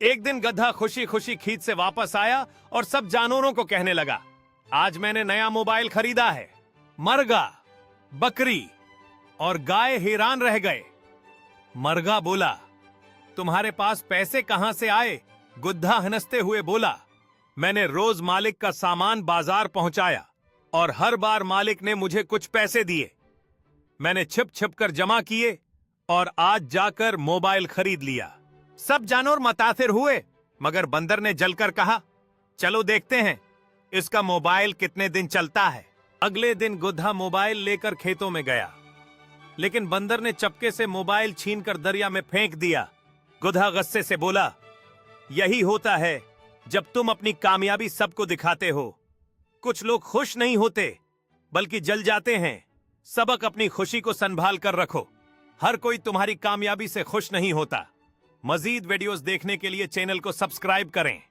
एक दिन गधा खुशी खुशी खेत से वापस आया और सब जानवरों को कहने लगा, आज मैंने नया मोबाइल खरीदा है। मरगा, बकरी और गाय हैरान रह गए। मरगा बोला, तुम्हारे पास पैसे कहां से आए? गुद्धा हंसते हुए बोला, मैंने रोज मालिक का सामान बाजार पहुंचाया और हर बार मालिक ने मुझे कुछ पैसे दिए। मैंने छिप छिप कर जमा किए और आज जाकर मोबाइल खरीद लिया। सब जानवर मुतासिर हुए, मगर बंदर ने जलकर कहा, चलो देखते हैं इसका मोबाइल कितने दिन चलता है। अगले दिन गुद्धा मोबाइल लेकर खेतों में गया, लेकिन बंदर ने चपके से मोबाइल छीनकर दरिया में फेंक दिया। गुद्धा गुस्से से बोला, यही होता है जब तुम अपनी कामयाबी सबको दिखाते हो। कुछ लोग खुश नहीं होते बल्कि जल जाते हैं। सबक अपनी खुशी को संभाल कर रखो। हर कोई तुम्हारी कामयाबी से खुश नहीं होता। मजीद वीडियोस देखने के लिए चैनल को सब्सक्राइब करें।